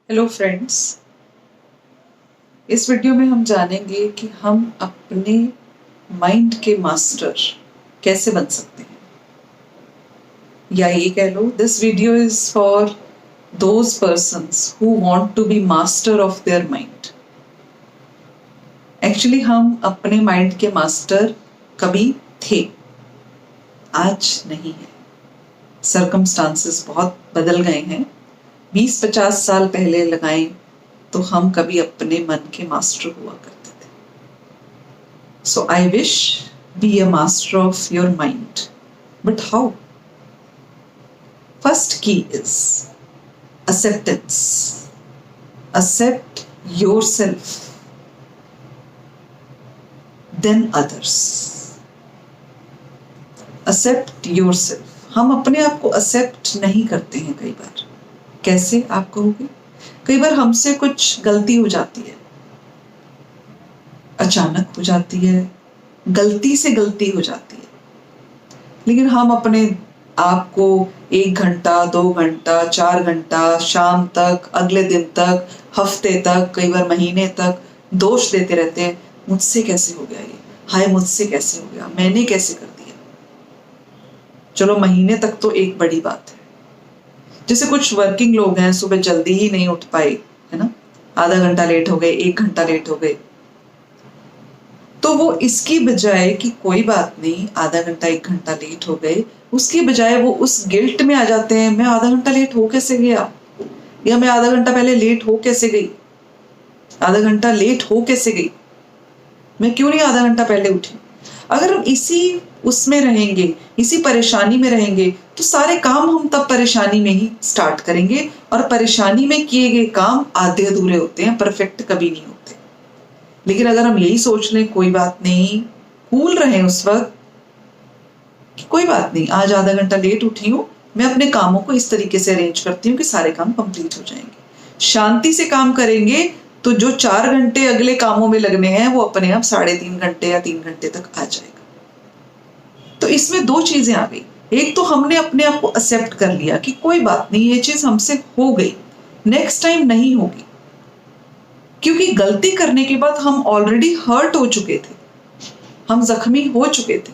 Hello friends, इस video में हम जानेंगे कि हम अपने माइंड के मास्टर कैसे बन सकते हैं, या ये कह लो this video is for those persons who want to be master of their mind. Actually हम अपने माइंड के मास्टर कभी थे, आज नहीं है। सर्कमस्टांसेस बहुत बदल गए हैं। 20-50 साल पहले लगाएं तो हम कभी अपने मन के मास्टर हुआ करते थे। So I wish be a master of your mind, but how? First key is acceptance. Accept yourself, then others. Accept yourself. हम अपने आप को एक्सेप्ट नहीं करते हैं कई बार। कैसे आप कहोगे? कई बार हमसे कुछ गलती हो जाती है, अचानक हो जाती है, गलती से गलती हो जाती है, लेकिन हम अपने आप को 1 घंटा 2 घंटा 4 घंटा शाम तक, अगले दिन तक, हफ्ते तक, कई बार महीने तक दोष देते रहते हैं। मुझसे कैसे हो गया ये, हाय मुझसे कैसे हो गया, मैंने कैसे कर दिया। चलो महीने तक तो एक बड़ी बात है। जैसे कुछ वर्किंग लोग हैं, सुबह जल्दी ही नहीं उठ पाए, है ना, आधा घंटा लेट हो गए, 1 घंटा लेट हो गए, तो वो इसकी बजाय कि कोई बात नहीं आधा घंटा 1 घंटा लेट हो गए, उसकी बजाय वो उस गिल्ट में आ जाते हैं, मैं आधा घंटा लेट हो कैसे गया, या मैं आधा घंटा पहले लेट हो कैसे गई, आधा घंटा लेट हो कैसे गई, मैं क्यों नहीं आधा घंटा पहले उठी। अगर हम इसी उसमें रहेंगे, इसी परेशानी में रहेंगे, तो सारे काम हम तब परेशानी में ही स्टार्ट करेंगे, और परेशानी में किए गए काम आधे अधूरे होते हैं, परफेक्ट कभी नहीं होते। लेकिन अगर हम यही सोच लें कोई बात नहीं, कूल रहें उस वक्त कि कोई बात नहीं, आज आधा घंटा लेट उठी हूं, मैं अपने कामों को इस तरीके से अरेंज करती हूँ कि सारे काम कंप्लीट हो जाएंगे। शांति से काम करेंगे तो जो 4 घंटे अगले कामों में लगने हैं वो अपने आप 3.5 घंटे या 3 घंटे तक आ जाएगा। तो इसमें 2 चीजें आ गई। एक तो हमने अपने आप को एक्सेप्ट कर लिया कि कोई बात नहीं, ये चीज हमसे हो गई, नेक्स्ट टाइम नहीं होगी, क्योंकि गलती करने के बाद हम ऑलरेडी हर्ट हो चुके थे, हम जख्मी हो चुके थे।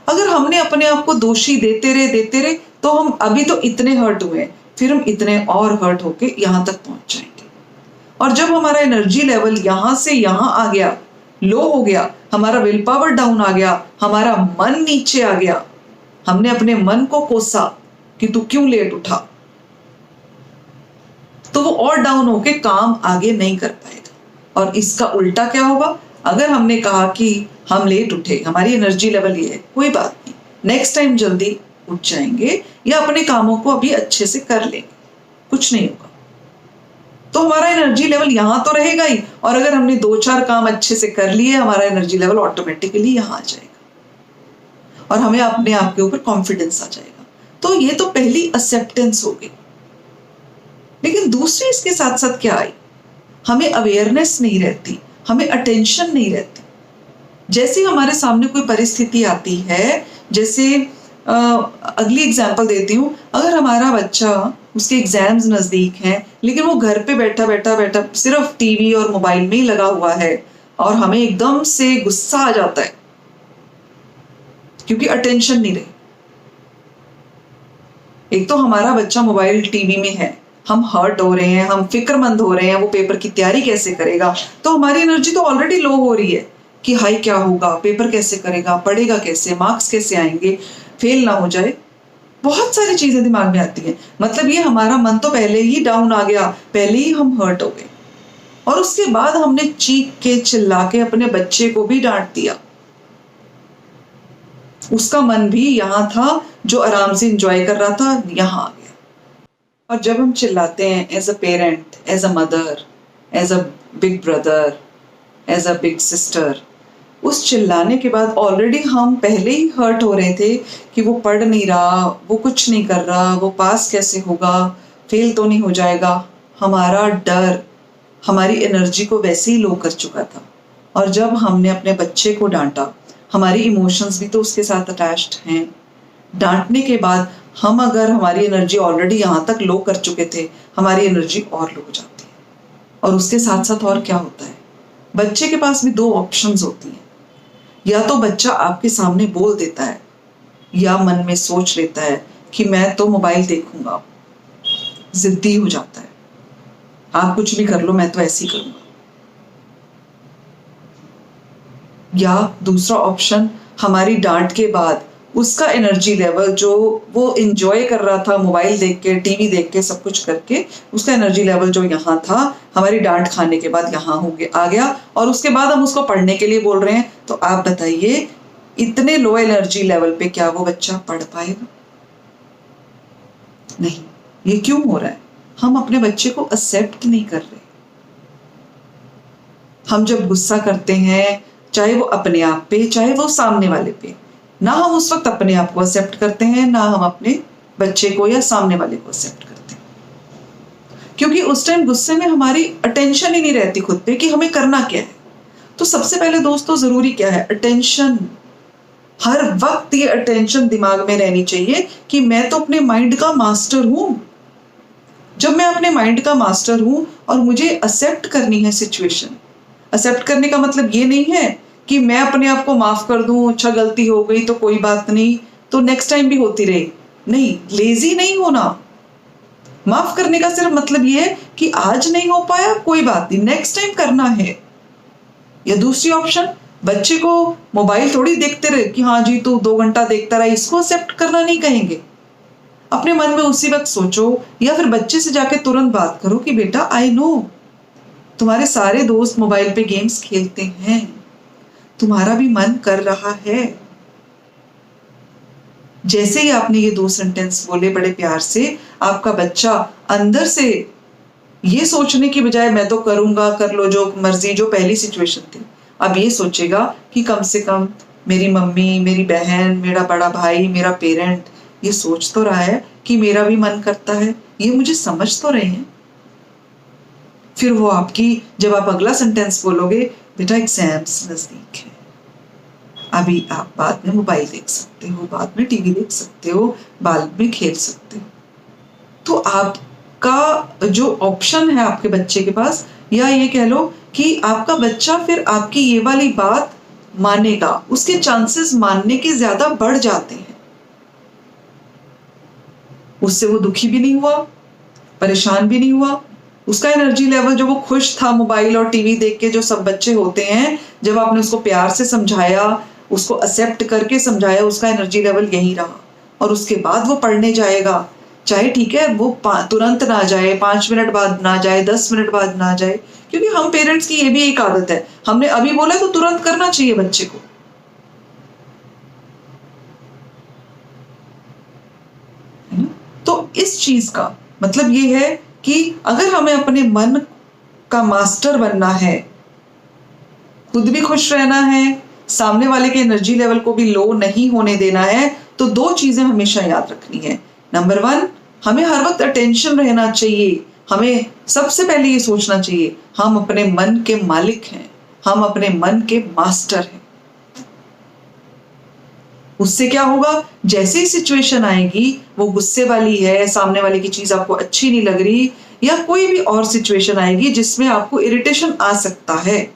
अगर हमने अपने आप को दोषी देते रहे तो हम अभी तो इतने हर्ट हुए हैं, फिर हम इतने और हर्ट होके यहां तक पहुंच जाएंगे। और जब हमारा एनर्जी लेवल यहां से यहां आ गया, लो हो गया, हमारा विल पावर डाउन आ गया, हमारा मन नीचे आ गया, हमने अपने मन को कोसा कि तू क्यों लेट उठा, तो वो और डाउन होके काम आगे नहीं कर पाएगा। और इसका उल्टा क्या होगा? अगर हमने कहा कि हम लेट उठे, हमारी एनर्जी लेवल ये है, कोई बात नहीं, नेक्स्ट टाइम जल्दी उठ जाएंगे, या अपने कामों को अभी अच्छे से कर लेंगे, कुछ नहीं होगा, तो हमारा एनर्जी लेवल यहां तो रहेगा ही। और अगर हमने 2-4 काम अच्छे से कर लिए, हमारा एनर्जी लेवल ऑटोमेटिकली यहां आ जाएगा, और हमें अपने आप के ऊपर कॉन्फिडेंस आ जाएगा। तो ये तो पहली एक्सेप्टेंस हो गई। लेकिन दूसरी इसके साथ साथ क्या आई? हमें अवेयरनेस नहीं रहती, हमें अटेंशन नहीं रहती। जैसे हमारे सामने कोई परिस्थिति आती है, जैसे अगली एग्जांपल देती हूँ, अगर हमारा बच्चा, उसके एग्जाम्स नजदीक हैं, लेकिन वो घर पे बैठा सिर्फ टीवी और मोबाइल में ही लगा हुआ है, और हमें एकदम से गुस्सा आ जाता है क्योंकि अटेंशन नहीं रही। एक तो हमारा बच्चा मोबाइल टीवी में है, हम हर्ट हो रहे हैं, हम फिक्रमंद हो रहे हैं, वो पेपर की तैयारी कैसे करेगा, तो हमारी एनर्जी तो ऑलरेडी लो हो रही है कि हाई क्या होगा, पेपर कैसे करेगा, पढ़ेगा कैसे, मार्क्स कैसे आएंगे, फेल ना हो जाए। बहुत सारी चीजें दिमाग में आती हैं। मतलब ये हमारा मन तो पहले ही डाउन आ गया, पहले ही हम हर्ट हो गए, और उसके बाद हमने चीख के चिल्ला के अपने बच्चे को भी डांट दिया। उसका मन भी यहां था, जो आराम से एंजॉय कर रहा था, यहां आ गया। और जब हम चिल्लाते हैं as a parent, as a mother, as a big brother, as a big sister, उस चिल्लाने के बाद ऑलरेडी हम पहले ही हर्ट हो रहे थे कि वो पढ़ नहीं रहा, वो कुछ नहीं कर रहा, वो पास कैसे होगा, फेल तो नहीं हो जाएगा। हमारा डर हमारी एनर्जी को वैसे ही लो कर चुका था। और जब हमने अपने बच्चे को डांटा, हमारी इमोशंस भी तो उसके साथ अटैच्ड हैं। डांटने के बाद हम, अगर हमारी एनर्जी ऑलरेडी यहाँ तक लो कर चुके थे, हमारी एनर्जी और लो हो जाती है। और उसके साथ साथ और क्या होता है, बच्चे के पास भी दो ऑप्शंस होती हैं। या तो बच्चा आपके सामने बोल देता है या मन में सोच लेता है कि मैं तो मोबाइल देखूंगा, जिद्दी हो जाता है, आप कुछ भी कर लो मैं तो ऐसे ही करूंगा। या दूसरा ऑप्शन, हमारी डांट के बाद उसका एनर्जी लेवल जो वो एंजॉय कर रहा था मोबाइल देख के, टीवी देख के, सब कुछ करके, उसका एनर्जी लेवल जो यहाँ था हमारी डांट खाने के बाद यहाँ आ गया, और उसके बाद हम उसको पढ़ने के लिए बोल रहे हैं। तो आप बताइए इतने लो एनर्जी लेवल पे क्या वो बच्चा पढ़ पाएगा? नहीं। ये क्यों हो रहा है? हम अपने बच्चे को एक्सेप्ट नहीं कर रहे। हम जब गुस्सा करते हैं, चाहे वो अपने आप पे चाहे वो सामने वाले पे, ना हम उस वक्त अपने आप को एक्सेप्ट करते हैं, ना हम अपने बच्चे को या सामने वाले को एक्सेप्ट करते हैं। क्योंकि उस टाइम गुस्से में हमारी अटेंशन ही नहीं रहती खुद पे कि हमें करना क्या है। तो सबसे पहले दोस्तों जरूरी क्या है? अटेंशन। हर वक्त ये अटेंशन दिमाग में रहनी चाहिए कि मैं तो अपने माइंड का मास्टर हूं। जब मैं अपने माइंड का मास्टर हूं और मुझे एक्सेप्ट करनी है सिचुएशन, एक्सेप्ट करने का मतलब ये नहीं है कि मैं अपने आप को माफ कर दूं, अच्छा गलती हो गई तो कोई बात नहीं, तो नेक्स्ट टाइम भी होती रही। नहीं, लेजी नहीं होना। माफ करने का सिर्फ मतलब ये है कि आज नहीं हो पाया कोई बात नहीं, नेक्स्ट टाइम करना है। या दूसरी ऑप्शन, बच्चे को मोबाइल थोड़ी देखते रहे कि हाँ जी तू 2 घंटा देखता रहा, इसको एक्सेप्ट करना नहीं कहेंगे। अपने मन में उसी वक्त सोचो, या फिर बच्चे से जाके तुरंत बात करो कि बेटा आई नो तुम्हारे सारे दोस्त मोबाइल पे गेम्स खेलते हैं, तुम्हारा भी मन कर रहा है। जैसे ही आपने ये 2 सेंटेंस बोले बड़े प्यार से, आपका बच्चा अंदर से ये सोचने की बजाय मैं तो करूंगा, कर लो जो मर्जी, जो पहली सिचुएशन थी, अब ये सोचेगा कि कम से कम मेरी मम्मी, मेरी बहन, मेरा बड़ा भाई, मेरा पेरेंट ये सोच तो रहा है कि मेरा भी मन करता है, ये मुझे समझ तो रहे हैं। फिर वो आपकी, जब आप अगला सेंटेंस बोलोगे, बेटा एग्जाम्स नजदीक है, अभी आप बाद में मोबाइल देख सकते हो, बाद में टीवी देख सकते हो, बाद में खेल सकते हो। तो आपका जो ऑप्शन है आपके बच्चे के पास, या ये कह लो कि आपका बच्चा फिर आपकी ये वाली बात मानेगा, उसके चांसेस मानने के ज्यादा बढ़ जाते हैं। उससे वो दुखी भी नहीं हुआ, परेशान भी नहीं हुआ, उसका एनर्जी लेवल जो वो खुश था मोबाइल और टीवी देख के, जो सब बच्चे होते हैं, जब आपने उसको प्यार से समझाया, उसको एक्सेप्ट करके समझाया, उसका एनर्जी लेवल यही रहा। और उसके बाद वो पढ़ने जाएगा, चाहे ठीक है वो तुरंत ना जाए, 5 मिनट बाद ना जाए, 10 मिनट बाद ना जाए, क्योंकि हम पेरेंट्स की ये भी एक आदत है, हमने अभी बोला तो तुरंत करना चाहिए बच्चे को। है ना? तो इस चीज का मतलब ये है कि अगर हमें अपने मन का मास्टर बनना है, खुद भी खुश रहना है, सामने वाले के एनर्जी लेवल को भी लो नहीं होने देना है, तो 2 चीजें हमेशा याद रखनी है। नंबर 1, हमें हर वक्त अटेंशन रहना चाहिए। हमें सबसे पहले ये सोचना चाहिए हम अपने मन के मालिक हैं, हम अपने मन के मास्टर हैं। उससे क्या होगा, जैसे ही सिचुएशन आएगी, वो गुस्से वाली है, सामने वाले की चीज आपको अच्छी नहीं लग रही, या कोई भी और सिचुएशन आएगी जिसमें आपको इरिटेशन आ सकता है,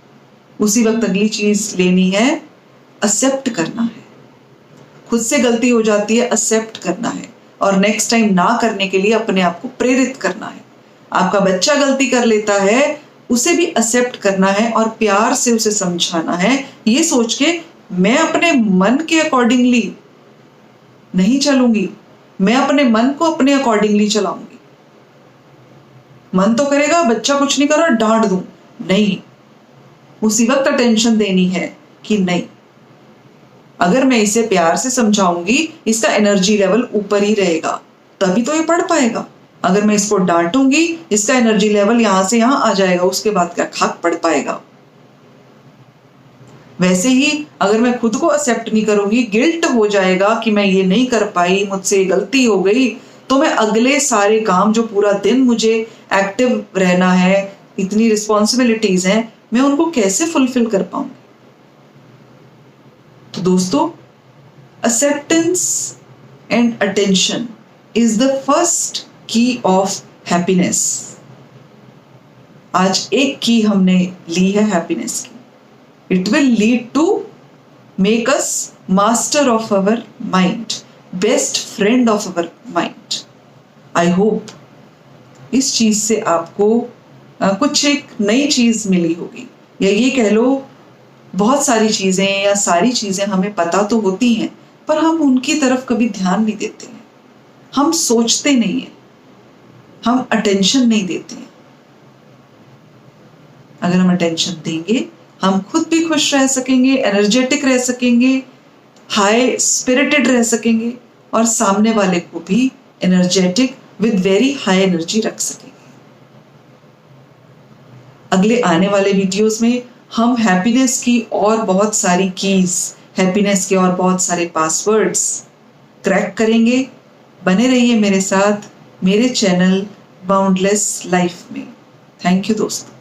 उसी वक्त अगली चीज लेनी है, एक्सेप्ट करना है। खुद से गलती हो जाती है, एक्सेप्ट करना है, और नेक्स्ट टाइम ना करने के लिए अपने आप को प्रेरित करना है। आपका बच्चा गलती कर लेता है, उसे भी एक्सेप्ट करना है और प्यार से उसे समझाना है, ये सोच के मैं अपने मन के अकॉर्डिंगली नहीं चलूंगी, मैं अपने मन को अपने अकॉर्डिंगली चलाऊंगी। मन तो करेगा बच्चा कुछ नहीं कर रहा, डांट दूं, नहीं, उसी वक्त अटेंशन देनी है कि नहीं, अगर मैं इसे प्यार से समझाऊंगी, इसका एनर्जी लेवल ऊपर ही रहेगा, तभी तो ये पढ़ पाएगा। अगर मैं इसको डांटूंगी, इसका एनर्जी लेवल यहां से यहां आ जाएगा, उसके बाद क्या खाक पढ़ पाएगा। वैसे ही अगर मैं खुद को एक्सेप्ट नहीं करूंगी, गिल्ट हो जाएगा कि मैं ये नहीं कर पाई, मुझसे गलती हो गई, तो मैं अगले सारे काम जो पूरा दिन मुझे एक्टिव रहना है, इतनी रिस्पॉन्सिबिलिटीज हैं, मैं उनको कैसे फुलफिल कर पाऊंगी। तो दोस्तों, acceptance and attention is the first key of happiness. आज एक की हमने ली है हैप्पीनेस की। It will lead to make us master of our mind, best friend of our mind. I hope इस चीज से आपको कुछ एक नई चीज मिली होगी, या ये कह लो बहुत सारी चीजें या सारी चीजें हमें पता तो होती हैं, पर हम उनकी तरफ कभी ध्यान नहीं देते हैं, हम सोचते नहीं हैं, हम अटेंशन नहीं देते हैं। अगर हम अटेंशन देंगे, हम खुद भी खुश रह सकेंगे, एनर्जेटिक रह सकेंगे, हाई स्पिरिटेड रह सकेंगे, और सामने वाले को भी energetic with very high energy रख सकेंगे। अगले आने वाले वीडियोस में हम हैप्पीनेस की और बहुत सारी कीज, हैप्पीनेस के और बहुत सारे पासवर्ड्स क्रैक करेंगे। बने रहिए मेरे साथ, मेरे चैनल बाउंडलेस लाइफ में। थैंक यू दोस्तों।